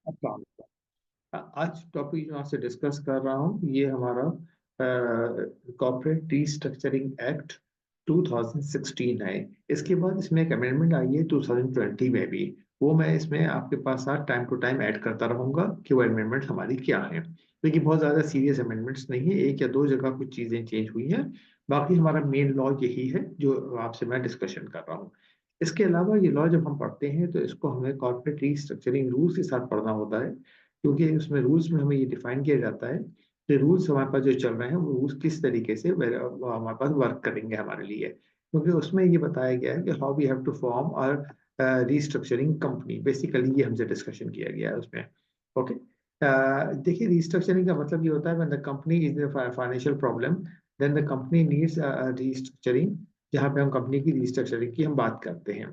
अस्सलाम वालेकुम। आज टॉपिक जो आपसे डिस्कस कर रहा हूँ ये हमारा कॉर्पोरेट रीस्ट्रक्चरिंग एक्ट 2016 है। इसके बाद इसमें एक अमेंडमेंट आई है 2020 में भी। वो मैं इसमें आपके पास साथ टाइम टू टाइम ऐड करता रहूंगा कि वो अमेंडमेंट हमारी क्या है। लेकिन बहुत ज़्यादा सीरियस अमेंडमेंट्स नहीं है, एक या दो जगह कुछ चीज़ें चेंज हुई हैं। बाकी हमारा मेन लॉ यही है जो आपसे मैं डिस्कशन कर रहा हूँ। इसके अलावा ये लॉ जब हम पढ़ते हैं तो इसको हमें कॉर्पोरेट रीस्ट्रक्चरिंग रूल्स के साथ पढ़ना होता है, क्योंकि उसमें रूल्स में हमें ये डिफाइन किया जाता है कि रूल्स हमारे पास जो चल रहे हैं वो रूल्स किस तरीके से हमारे पास वर्क करेंगे हमारे लिए। क्योंकि उसमें ये बताया गया है कि how we have to form और रीस्ट्रक्चरिंग कंपनी, बेसिकली ये हमसे डिस्कशन किया गया है उसमें। ओके। देखिए, रीस्ट्रक्चरिंग का मतलब ये होता है when the company is in financial problem, then the company needs restructuring. जहाँ पे हम कंपनी की रीस्ट्रक्चरिंग की हम बात करते हैं।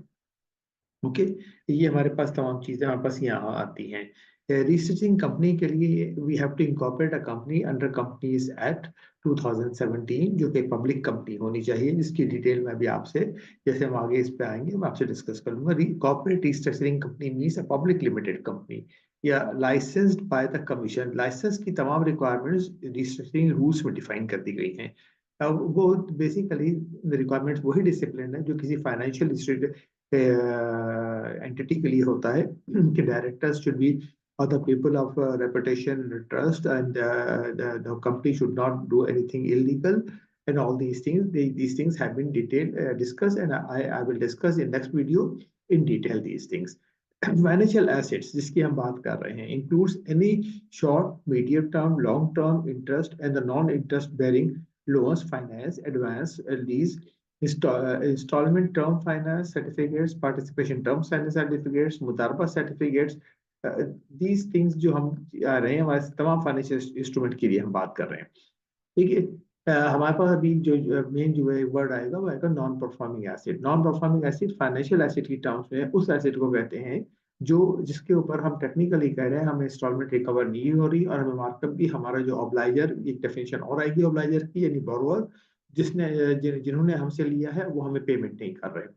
ओके। ये हमारे पास तमाम चीजें हमारे पास यहाँ आती हैं। रिसर्चिंग कंपनी के लिए we have to incorporate a company under companies act 2017, जो कि पब्लिक कंपनी होनी चाहिए, जिसकी डिटेल में भी आपसे, जैसे हम आगे इस पे आएंगे, मैं आपसे डिस्कस कर लूंगा। Corporate restructuring company means a public limited company या licensed by the commission. Licence की तमाम रिक्वायरमेंट्स रिस्ट्रक्चरिंग रूल्स में डिफाइन कर दी गई हैं। अब वो बेसिकली रिक्वायरमेंट्स वही डिसिप्लिन है जो किसी फाइनेंशियल एंटिटी के लिए होता है कि directors should be or the people of reputation trust, and the company should not do anything illegal, and all these things. These things have been detailed discussed, and I will discuss in next video in detail these things. Financial assets जिसकी हम बात कर रहे हैं includes any short, medium term, long term interest and the non-interest bearing loans, finance, advance, lease, installment term finance certificates, participation term finance certificates, मुदारबा certificates। These things जो हम आ रहे हैं हमारे तमाम फाइनेंशियल इंस्ट्रूमेंट के लिए हम बात कर रहे हैं। ठीक है। हमारे पास अभी जो मेन जो है वर्ड आएगा वो आएगा non performing asset. Non performing asset financial asset की टर्म्स में उस एसेट को कहते हैं जो जिसके ऊपर हम टेक्निकली कह रहे हैं हमें इंस्टॉलमेंट रिकवर नहीं हो रही, और हमें मार्कअप भी हमारा जो ऑब्लाइजर, एक डेफिनेशन और आएगी ऑब्लाइजर की, यानी बोरोअर, जिन्होंने हमसे लिया है वो हमें पेमेंट नहीं कर रहे।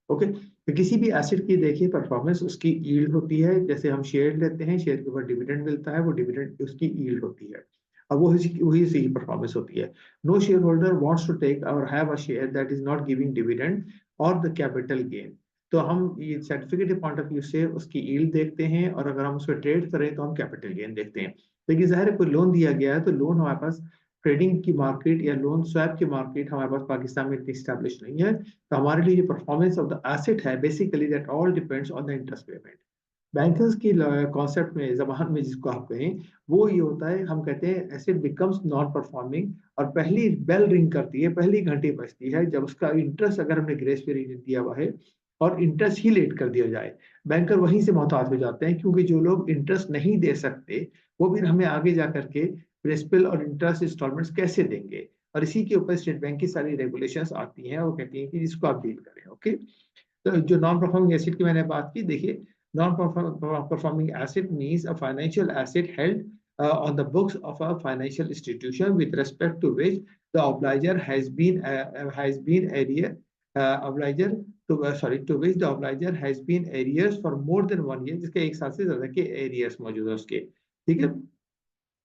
ओके। तो किसी भी एसेट की देखिए परफॉर्मेंस, उसकी यील्ड होती है। जैसे हम शेयर लेते हैं, शेयर के ऊपर डिविडेंड मिलता है, वो डिविडेंड उसकी यील्ड होती है। अब वो वही सी परफॉर्मेंस होती है। No share holder wants to take और have a share that is not giving dividend और द कैपिटल गेन। तो हम ये सर्टिफिकेट पॉइंट ऑफ व्यू से उसकी यील्ड देखते हैं, और अगर हम उस पर ट्रेड करें तो हम कैपिटल गेन देखते हैं। लेकिन जाहिर है कोई लोन दिया गया है तो लोन हमारे पास ट्रेडिंग की मार्केट या लोन स्वैप की मार्केट हमारे पास पाकिस्तान में इतनी स्टैब्लिश नहीं है। तो हमारे लिए जो परफॉर्मेंस ऑफ द एसेट है basically that all depends on the interest payment. Bankers की कॉन्सेप्ट में, जबान में जिसको आप कहें, वो ये होता है, हम कहते हैं एसेट बिकम्स नॉन परफॉर्मिंग, और पहली बेल रिंग करती है, पहली घंटी बजती है जब उसका इंटरेस्ट, अगर हमने ग्रेस पीरियड दिया हुआ है और इंटरेस्ट ही लेट कर दिया जाए। बैंकर वहीं से मोहताज हो जाते हैं, क्योंकि जो लोग इंटरेस्ट नहीं दे सकते वो फिर हमें आगे जा करके प्रिंसिपल और इंटरेस्ट इंस्टॉलमेंट्स कैसे देंगे। और इसी के ऊपर स्टेट बैंक की सारी रेगुलेशंस आती हैं, वो कहती हैं कि इसको आप डील करें। ओके। तो जो नॉन परफॉर्मिंग एसेट की मैंने बात की, देखिए, non-performing asset means a financial asset held on the books of a financial institution with respect to which the obliger has been area obliger to which the obliger has been arrears for more than 1 year, जिसके एक साल से ज्यादा के arrears मौजूद है उसके। ठीक है।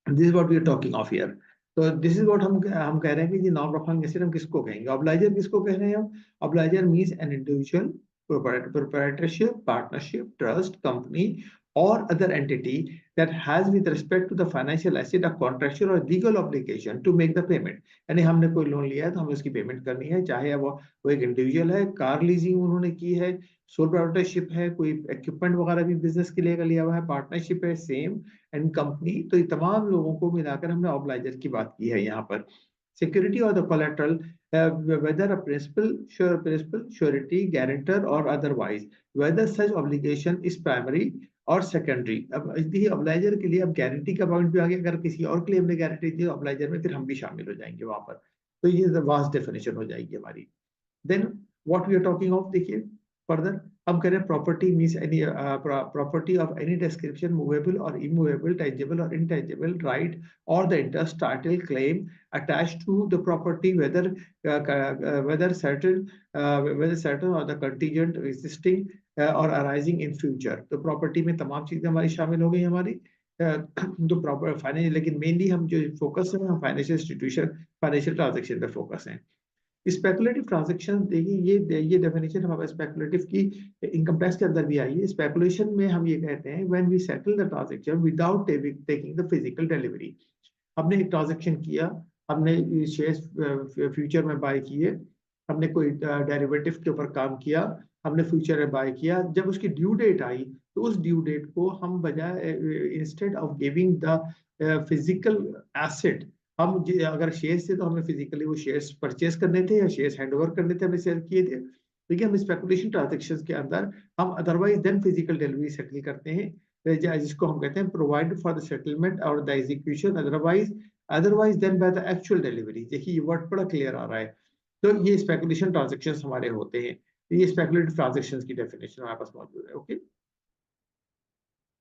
This is what we are talking of here. तो दिस इज व्हाट हम कह रहे हैं कि जी नॉन परफॉर्मिंग एसेट हम किसको कहेंगे, ऑब्लाइजर किसको कह रहे हैं हम। Obligor means an individual, proprietorship, partnership, trust, company, or other entity that has with respect to the financial asset a contractual or legal obligation to make the payment। यानी हमने कोई लोन लिया है तो हमें उसकी पेमेंट करनी है, चाहे वो एक इंडिविजुअल है, कार लीजिंग उन्होंने की है, सोल प्रोप्राइटरशिप है, कोई इक्विपमेंट वगैरह भी बिजनेस के लिए लिया हुआ है, पार्टनरशिप है, सेम, एंड कंपनी। तो ये तमाम लोगों को मिलाकर हमने ऑब्लाइजर की बात की है यहाँ पर। सिक्योरिटी और the collateral, whether a principal, surety, guarantor or otherwise, whether such obligation is primary और सेकेंडरी। अब देखिए ऑब्लाइजर के लिए अब गारंटी का पॉइंट भी आ गया, अगर किसी और के लिए हमने गारंटी दी ऑब्लाइजर में, फिर हम भी शामिल हो जाएंगे वहां पर। तो ये वास्ट डेफिनेशन हो जाएगी हमारी। Then what we are talking of, देखिए फर्दर हम कह रहे हैं property means any property of any description movable और इमूवेबल, टेंजिबल और इनटेंजिबल राइट और the interest title claim attached to the property whether certain or the contingent existing or arising in future। तो property में तमाम चीजें हमारी शामिल हो गई हमारी। तो प्रॉपर फाइनेंशियल, लेकिन मेनली हम जो फोकस है हम फाइनेंशियल इंस्टीट्यूशन फाइनेंशियल ट्रांजेक्शन पे फोकस है। स्पेकुलेटिव ट्रांजेक्शन देखिए, ये डेफिनेशन हमारे स्पेकुलेटिव की इनकम टैक्स के अंदर भी आई है। स्पेकुलेशन में हम ये कहते हैं when we settle the transaction without taking the physical delivery. हमने एक ट्रांजेक्शन किया, हमने शेयर्स फ्यूचर में बाय किए, हमने कोई डेरिवेटिव के ऊपर काम किया, हमने फ्यूचर में बाय किया, जब उसकी ड्यू डेट आई तो उस ड्यू डेट को हम बजाय instead of giving the physical asset, हम अगर शेयर्स थे तो हमें फिजिकली वो शेयर्स परचेस करने थे या शेयर्स हैंडओवर करने थे, हमें सेल किए थे। देखिए हम स्पेकुलेशन ट्रांजेक्शंस के अंदर हम otherwise than physical delivery settle करते हैं, जिसको हम कहते हैं प्रोवाइड फॉर द सेटलमेंट और the execution otherwise than by the actual delivery. देखिए ये वर्ड बड़ा क्लियर आ रहा है। तो ये स्पेकुलेशन ट्रांजेक्शंस हमारे होते हैं, ये स्पेकुलेटिव ट्रांजेक्शंस की डेफिनेशन हमारे पास मौजूद है। ओके,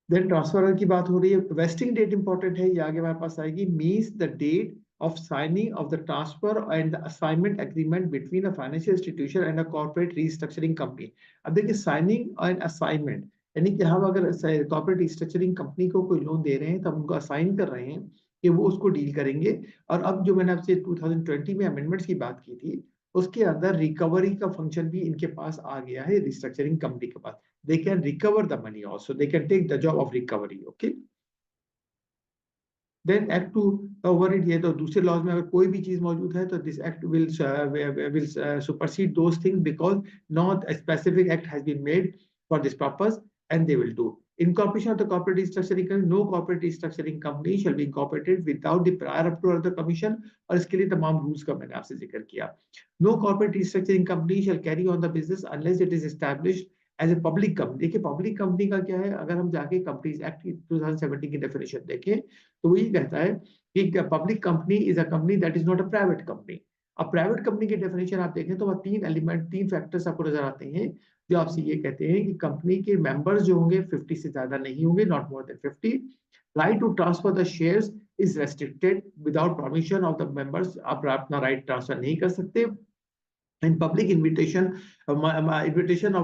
देन ट्रांसफर की बात हो रही है, वेस्टिंग डेट इंपॉर्टेंट है, ये आगे हमारे पास आएगी। Means the date of signing of the transfer and the assignment agreement between a financial institution and a corporate restructuring company। अब देखिए साइनिंग और असाइनमेंट, यानी कि हम अगर कॉर्पोरेट रिस्ट्रक्चरिंग कंपनी को कोई लोन दे रहे हैं तो हम उनको असाइन कर रहे हैं कि वो उसको डील करेंगे। और अब जो मैंने आपसे 2020 में अमेंडमेंट्स की बात की थी, उसके अंदर रिकवरी का फंक्शन भी इनके पास आ गया है, रिस्ट्रक्चरिंग कंपनी के पास। They can recover the money also, they can take the job of recovery। okay, then act to override, ये तो दूसरे लॉज में अगर कोई भी चीज मौजूद है तो this act will supersede those things because not a specific act has been made for this purpose and they will do। Incorporation of the corporate restructuring company, no corporate restructuring company shall be incorporated without the prior approval of the commission। और इसके लिए तमाम rules का मैंने आपसे जिक्र किया। No corporate restructuring company shall carry on the business unless it is established as a public company. देखिए पब्लिक कंपनी का क्या है, अगर हम जाके कंपनीज एक्ट 2017 की डेफिनेशन देखें तो वो ये कहता है कि public company is a company that is not a private company. अब प्राइवेट कंपनी की डेफिनेशन आप देखें तो वह तीन एलिमेंट, तीन फैक्टर्स आपको नजर आते हैं जो आपसे ये कहते हैं कि कंपनी के मेंबर्स जो होंगे 50 से ज्यादा नहीं होंगे, not more than 50। Right to transfer the shares is restricted without permission of the members, आप अपना राइट ट्रांसफर नहीं कर सकते। And public invitation invitation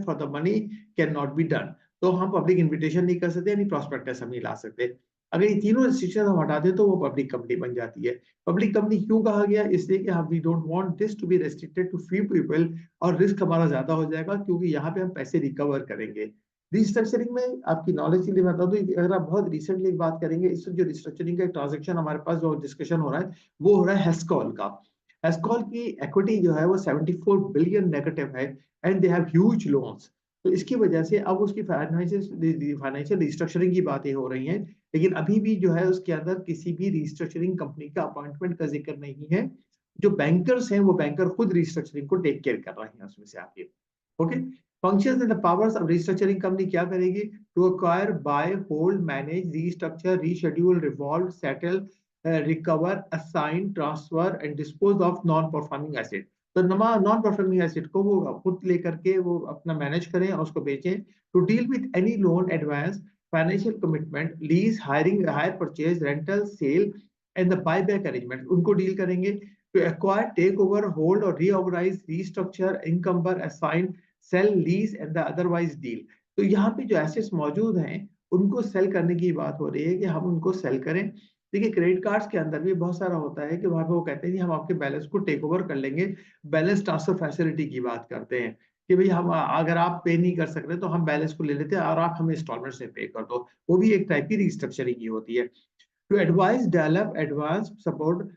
for the money cannot be done। तो हम पब्लिक इन्विटेशन नहीं कर सकते, यानी प्रॉस्पेक्टस हम नहीं ला सकते। अगर ये तीनों रिस्ट्रिक्शन हम हटा दें तो वो पब्लिक कंपनी बन जाती है। पब्लिक कंपनी क्यों कहा गया, इसलिए कि हम we don't want this to be restricted to few people, और रिस्क हमारा ज्यादा हो जाएगा क्योंकि यहाँ पे हम पैसे रिकवर करेंगे। रिस्ट्रक्चरिंग में आपकी नॉलेज के लिए बता दूं, अगर आप बहुत रिसेंटली बात करेंगे, इस जो रिस्ट्रक्चरिंग का ट्रांजेक्शन हमारे पास जो डिस्कशन हो रहा है वो हो रहा है हेस्कॉल का। एस्कॉल की इक्विटी जो है वो 74 बिलियन नेगेटिव है and they have huge loans. तो इसकी वजह से अब उसकी फाइनेंशियल रिस्ट्रक्चरिंग की बातें हो रही हैं, लेकिन अभी भी जो है उसके अंदर किसी भी रिस्ट्रक्चरिंग कंपनी का अपॉइंटमेंट का जिक्र नहीं है। जो बैंकर्स हैं वो बैंकर खुद रिस्ट्रक्चरिंग को टेक केयर कर रहे हैं उसमें से आपके। ओके, functions and the powers of restructuring company क्या करेगी, to acquire, buy, hold, manage, restructure, reschedule, revolve, settle, recover, assign, transfer and dispose of non performing asset. तो नॉन परफॉर्मिंग एसेट को वो खुद लेकर के वो अपना मैनेज करें और उसको बेचें। To deal with any loan, advance, financial commitment, lease, hiring, hire purchase, rental, sale and the buyback arrangement, उनको डील करेंगे। To acquire, take over, hold और reorganise, restructure, encumber, assign, sell, lease and the otherwise deal. तो यहाँ पे जो assets मौजूद हैं उनको सेल करने की बात हो रही है कि हम उनको सेल करें। देखिए क्रेडिट कार्ड्स के अंदर भी बहुत सारा होता है कि वहां पे वो कहते हैं कि हम आपके बैलेंस को टेक ओवर कर लेंगे, बैलेंस ट्रांसफर फैसिलिटी की बात करते हैं कि भाई हम अगर आप पे नहीं कर सक रहे तो हम बैलेंस को ले लेते हैं और आप हमें इंस्टॉलमेंट से पे कर दो। वो भी एक टाइप की रिस्ट्रक्चरिंग की होती है। To advise, develop, advance, support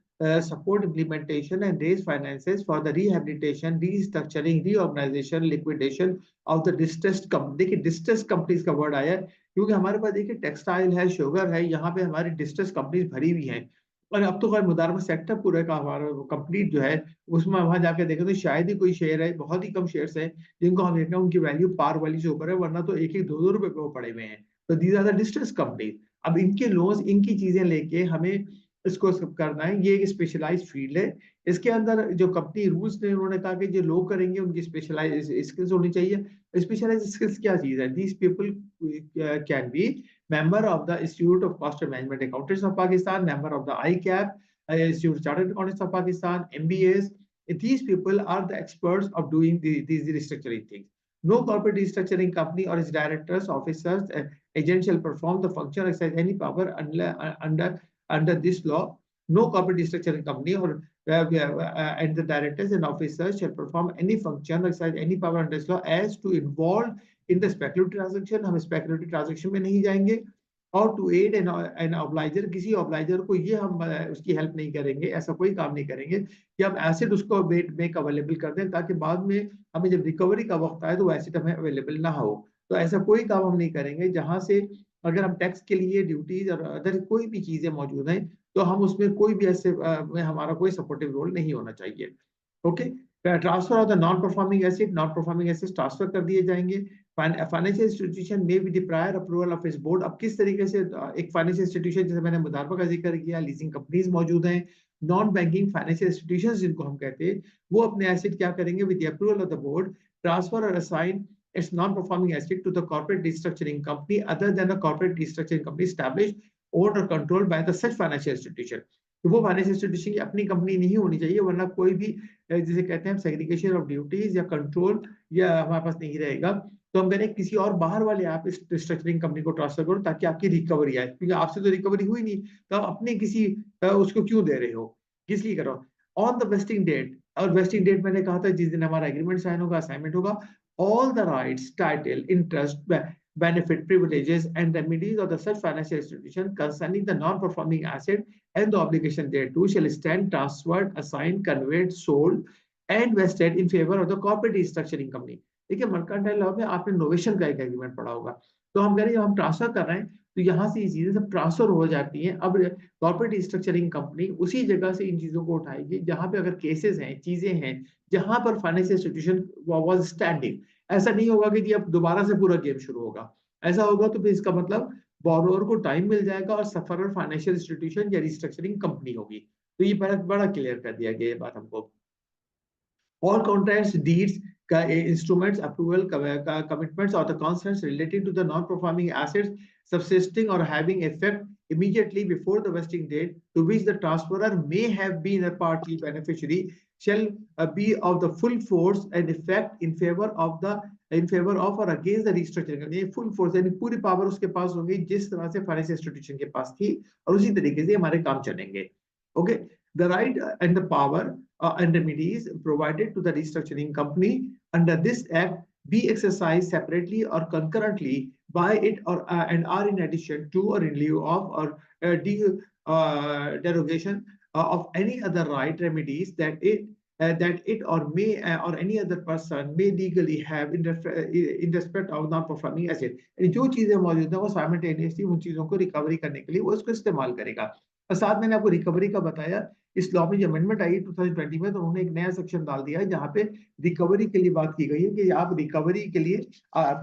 implementation and raise finances for the rehabilitation, restructuring, reorganization, liquidation of the distressed company। देखिए distressed companies का वर्ड आया है क्योंकि हमारे पास देखिए टेक्सटाइल है, शुगर है, यहाँ पे हमारी distressed companies भरी हुई हैं। और अब तो खैर मुदारबा सेक्टर पूरे का हमारा कंप्लीट जो है उसमें वहां जाके देखें तो शायद ही कोई शेयर है, बहुत ही कम शेयर्स हैं जिनको हम देखें उनकी वैल्यू पार वैल्यू से ऊपर है, वरना तो एक एक दो दो रुपए पे वो पड़े हुए हैं। तो these are the distress companies. अब इनके लोन्स, इनकी चीजें लेके हमें इसको सब करना है, ये एक स्पेशलाइज्ड फील्ड है। इसके अंदर जो कंपनी रूल्स ने उन्होंने कहा कि जो लोग करेंगे उनकी स्पेशलाइज स्किल्स होनी चाहिए। स्पेशलाइज स्किल्स क्या चीज है? These people can be member of the Institute of Cost and Management Accountants of Pakistan, member of the ICAP, Institute of Chartered Accountants of Pakistan, MBAs. These people are the experts of doing these restructuring things. No corporate restructuring company or its directors, officers, agents shall perform the function or exercise any power under this law. No corporate restructuring company or and the directors and officers shall perform any function or exercise any power under this law as to involve in the speculative transaction. हम speculative transaction में नहीं जाएंगे। और to add N ऑब्लाइजर, किसी ऑब्लाइजर को ये हम उसकी हेल्प नहीं करेंगे, ऐसा कोई काम नहीं करेंगे कि हम एसिड उसको मेक अवेलेबल कर दें ताकि बाद में हमें जब रिकवरी का वक्त आए तो वो एसिड हमें अवेलेबल ना हो। तो ऐसा कोई काम हम नहीं करेंगे जहां से अगर हम टैक्स के लिए ड्यूटीज और अदर कोई भी चीजें मौजूद हैं तो हम उसमें कोई भी ऐसे में हमारा कोई सपोर्टिव रोल नहीं होना चाहिए। Okay. Transfer of the non performing acid, non performing acid transfer कर दिए जाएंगे। फाइनेंशियल इंस्टीट्यूशन में भी द प्रायर अप्रूवल ऑफ इस बोर्ड। अब किस तरीके से एक फाइनेंशियल इंस्टीट्यूशन, जैसे मैंने मुदारबा का जिक्र किया, लीजिंग कंपनीज मौजूद हैं, नॉन बैंकिंग फाइनेंशियल इंस्टीट्यूशंस जिनको हम कहते हैं, वो अपने एसेट क्या करेंगे? With the approval of the board transfer और assign its non-performing asset to the corporate restructuring company other than the corporate restructuring company established, owned or controlled by the such financial institution। तो वो financial institution की अपनी company नहीं होनी चाहिए, वरना कोई भी जिसे कहते हैं सेग्रीगेशन ऑफ ड्यूटीज या कंट्रोल या हमारे पास नहीं रहेगा। तो हम कह रहे हैं किसी और बाहर वाले आप इस रिस्ट्रक्चरिंग कंपनी को ट्रांसफर करो ताकि आपकी रिकवरी आए, क्योंकि आपसे तो रिकवरी हुई नहीं, तो आप अपने किसी उसको क्यों दे रहे हो, किस लिए करो। ऑन द वेस्टिंग डेट, और वेस्टिंग डेट मैंने कहा था जिस दिन हमारा एग्रीमेंट साइन होगा, असाइनमेंट होगा, all the rights, title, interest, benefit, privileges, and remedies of the such financial institution concerning the non-performing asset and the obligation thereto shall stand transferred, assigned, conveyed, sold, and vested in favor of the corporate restructuring company। देखिए mercantile law में आपने novation का एक agreement पढ़ा होगा, तो हम कह रहे हैं हम ट्रांसफर कर रहे हैं तो यहाँ से ये चीजें सब ट्रांसफर हो जाती हैं। अब कॉर्पोरेट रिस्ट्रक्चरिंग कंपनी उसी जगह से इन चीजों को उठाएगी जहां पे अगर केसेस हैं, चीजें हैं जहां पर फाइनेंशियल इंस्टीट्यूशन वाज स्टैंडिंग। ऐसा नहीं होगा कि अब दोबारा से पूरा गेम शुरू होगा। ऐसा होगा तो फिर इसका मतलब बोरोअर को टाइम मिल जाएगा और सफरर फाइनेंशियल इंस्टीट्यूशन या रिस्ट्रक्चरिंग कंपनी होगी। तो ये बड़ा क्लियर कर दिया गया ये बात हमको। All contracts, deeds, instruments, approval, commitments, or the consents relating to the non-performing assets subsisting or having effect immediately before the vesting date, to which the transferor may have been a party beneficiary, shall be of the full force and effect in favor of or against the restructuring। Full force यानी पूरी power उसके पास होगी जिस तरह से financial institution के पास थी, और उसी तरीके से हमारे काम चलेंगे। Okay. The right and the power and remedies provided to the restructuring company under this act be exercised separately or concurrently by it and are in addition to or in lieu of or derogation of any other right remedies that it or may or any other person may legally have in respect of non-performing asset। जो चीजें मौजूद है वो simultaneously उन चीजों को recovery करने के लिए वो इसको इस्तेमाल करेगा। और साथ मैंने आपको रिकवरी का बताया, इस लॉ में जो अमेंडमेंट आई 2020 में, तो उन्होंने एक नया सेक्शन डाल दिया है जहां पे रिकवरी के लिए बात की गई है कि आप रिकवरी के लिए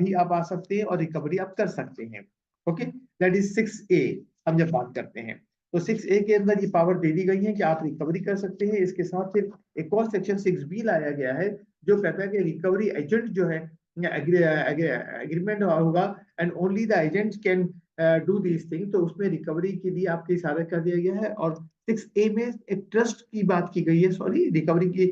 भी आप आ सकते हैं और रिकवरी आप कर सकते हैं। Okay, that is 6A। हम जब बात करते हैं तो 6A के अंदर ये पावर दे दी गई है कि आप रिकवरी कर सकते हैं। इसके साथ फिर एक और सेक्शन 6B लाया गया है जो कहता है कि रिकवरी एजेंट जो है एग्रीमेंट होगा and only the agent can do these thing. तो उसमें रिकवरी के लिए आपके इशारा कर दिया गया है। और 6A में एक ट्रस्ट की बात की गई है, सॉरी रिकवरी की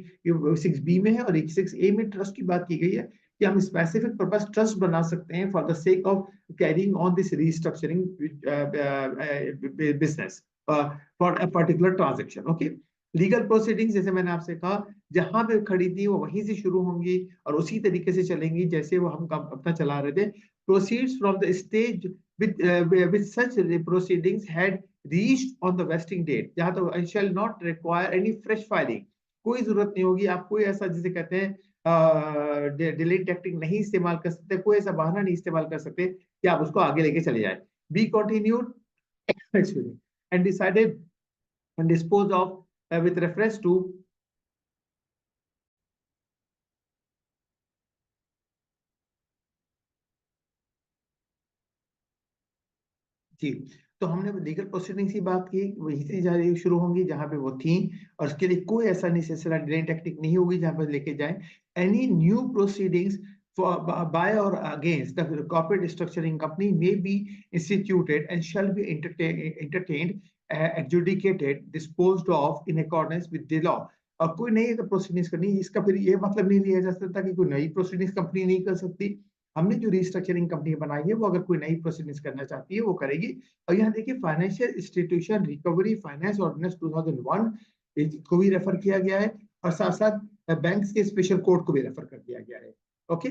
6B में है, और 6A में ट्रस्ट की बात की गई है कि हम स्पेसिफिक पर्पस ट्रस्ट बना सकते हैं for the sake of carrying on this restructuring business for a particular transaction. Okay. Legal proceedings जैसे मैंने आपसे कहा जहां पे खड़ी थी वो वहीं से शुरू होंगी और उसी तरीके से चलेंगी जैसे वो हम अपना चला रहे थे। Proceeds from the stage with such proceedings had reached on the vesting date, जहां तो I shall not require any fresh filing। कोई जरूरत नहीं होगी, आप कोई ऐसा जिसे कहते हैं डिले टैक्टिक नहीं इस्तेमाल कर सकते, कोई ऐसा बहाना नहीं इस्तेमाल कर सकते कि आप उसको आगे लेके चले जाए। Be continued and decided and disposed of with reference to जी तो हमने लीगल प्रोसीडिंग्स की बात की, वहीं से जारी शुरू होंगी जहां पे वो थी, और उसके लिए कोई ऐसा नेसेसरी डिले टेक्निक नहीं होगी जहां पर लेके जाए। Any new proceedings by or against the corporate structuring company may be instituted and shall be entertained, adjudicated, disposed of in accordance with the law। और कोई नई प्रोसीडिंग्स करनी, इसका फिर ये मतलब नहीं लिया जा सकता कि कोई नई प्रोसीडिंग्स कंपनी नहीं कर सकती। हमने जो रिस्ट्रक्चरिंग कंपनी बनाई है वो अगर कोई नई प्रोसीडिंग्स करना चाहती है वो करेगी। और यहाँ देखिए financial institution recovery finance ordinance 2001 को भी रेफर किया गया है, और साथ साथ बैंक्स के स्पेशल कोड को भी रेफर कर दिया गया है। Okay,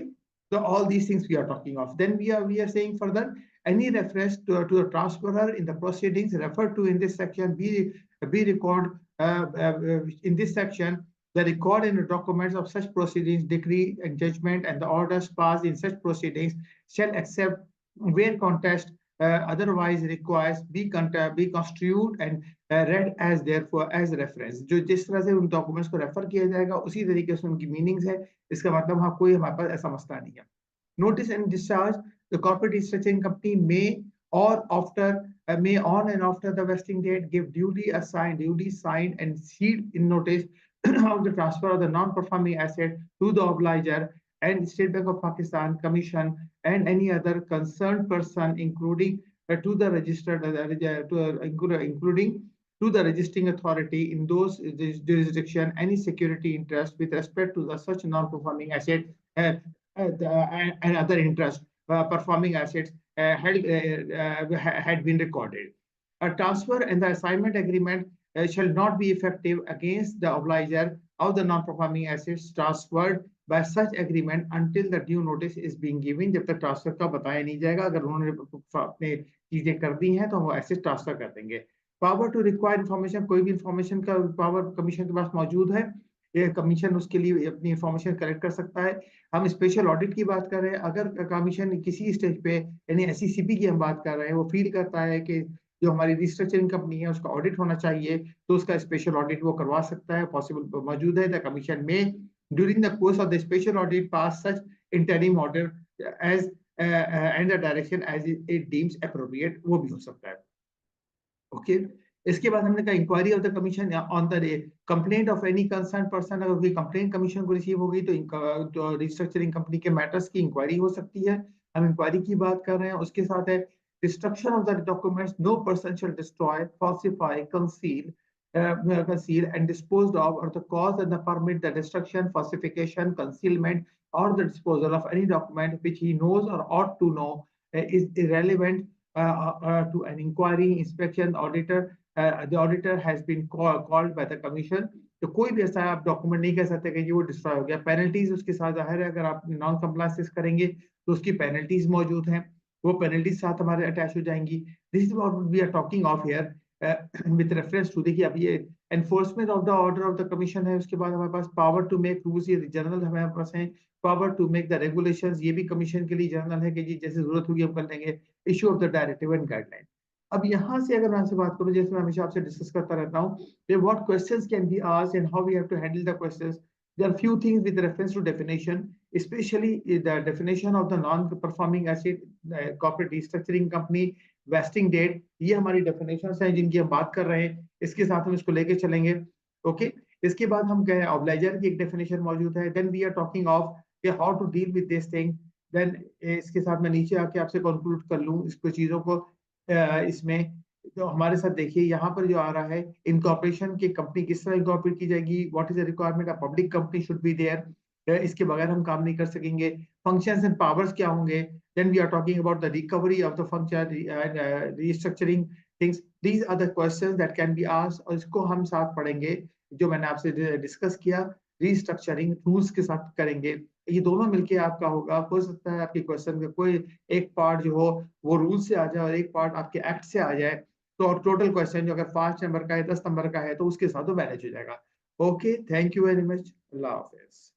so all these things we are talking of. Then we are saying further, any reference to the transferor in the proceedings referred to in this section be record in this section. The record in the documents of such proceedings, decree and judgment, and the orders passed in such proceedings shall accept where contest otherwise requires be construed and read as therefore as reference। जो जिस तरह से उन documents को refer किया जाएगा उसी तरीके से उनकी मीनिंग्स है। इसका मतलब हाँ कोई हमारे पास ऐसा मसला नहीं है। Notice and discharge, the corporate restructuring company may or after may on and after the vesting date give duly signed and sealed in notice of the transfer of the non-performing asset to the obliger and State Bank of Pakistan Commission and any other concerned person, including to the registered including to the registering authority in those jurisdiction any security interest with respect to the such non-performing asset and other interest performing assets had been recorded. A transfer and the assignment agreement shall not be effective against the obliger of the non-performing assets transferred by such agreement until the due notice is being given। जब तक transfer का बताया नहीं जाएगा, अगर उन्होंने अपने चीजें कर दी हैं तो वो एसेट ट्रांसफर कर देंगे। पावर टू रिक्वायर इन्फॉर्मेशन, कोई भी इन्फॉर्मेशन का पावर कमीशन के पास मौजूद है, ये कमीशन उसके लिए अपनी इंफॉर्मेशन कलेक्ट कर सकता है। हम स्पेशल ऑडिट की बात कर रहे हैं, अगर कमीशन किसी स्टेज पे यानी एसईसीपी की हम बात कर रहे हैं, वो फील करता है कि जो हमारी रिस्ट्रक्चरिंग कंपनी है उसका ऑडिट होना चाहिए, तो उसका स्पेशल ऑडिट वो करवा सकता है, पॉसिबल मौजूद है। द कमीशन में during the course of the special audit pass such interim order as and the direction as it deems appropriate, वो भी हो सकता है। ओके, इसके बाद हमने कहा inquiry of the commission on the complaint of any concern person. अगर कोई कंप्लेंट कमीशन को रिसीव हो गई तो रिस्ट्रक्चरिंग कंपनी के मैटर्स की इंक्वायरी हो सकती है। हम इंक्वायरी की बात कर रहे हैं। उसके साथ है destruction of the documents, no person shall destroy, falsify, conceal and disposed of or the cause and the permit the destruction, falsification, concealment or the disposal of any document which he knows or ought to know is irrelevant to an inquiry, inspection, auditor, the auditor has been called by the commission। तो कोई भी ऐसा आप document नहीं कह सकते कि वो डिस्ट्रॉय हो गया। पेनल्टीज उसके साथ जाहिर है, अगर आप नॉन कंप्लायंस करेंगे तो उसकी पेनल्टीज मौजूद हैं, वो पेनल्टीज साथ हमारे अटैच हो जाएंगी। This is what we are talking of here with reference to. देखिए अब ये enforcement of the order of the commission है, उसके बाद हमारे पास पावर टू मेक रूल्स, ये जनरल हमारे पास है। Power to make the regulations, ये भी कमीशन के लिए जनरल है कि जी जैसे जरूरत होगी हम कर लेंगे। Issue of the directive and guideline. अब यहाँ से अगर मैं आपसे बात करूँ, जैसे मैं हमेशा आपसे डिस्कस करता रहता हूँ, what questions can be asked and how we have to handle the questions. There are few things with reference to definition, especially the definition of the non-performing asset, corporate restructuring company, vesting date। ये हमारी definitions हैं जिनकी हम बात कर रहे हैं, इसके साथ हम इसको लेके चलेंगे। ओके, इसके बाद हम कहें ऑब्लाइजर की एक definition मौजूद है। Then we are talking of how to deal with this thing। Then इसके साथ मैं नीचे आके आपसे conclude कर लूँ इसको चीजों को। इसमें तो हमारे साथ देखिए यहाँ पर जो आ रहा है, इनकॉर्पोरेशन की कंपनी किस तरह इनकॉर्पोरेट की जाएगी, what is the requirement, a public company should be there, इसके बगैर हम काम नहीं कर सकेंगे। फंक्शंस एंड पावर्स क्या होंगे। Then we are talking about the recovery of the function, restructuring things. These are the questions that can be asked, और इसको हम साथ पढ़ेंगे जो मैंने आपसे डिस्कस किया, रीस्ट्रक्चरिंग रूल्स के साथ करेंगे। ये दोनों मिलके आपका होगा। हो सकता है आपके क्वेश्चन का कोई एक पार्ट जो हो वो रूल से आ जाए और एक पार्ट आपके एक्ट से आ जाए, तो टोटल क्वेश्चन जो अगर 5 नंबर का है 10 नंबर का है तो उसके साथ तो मैनेज हो जाएगा। Okay, thank you very much, Allah Hafiz.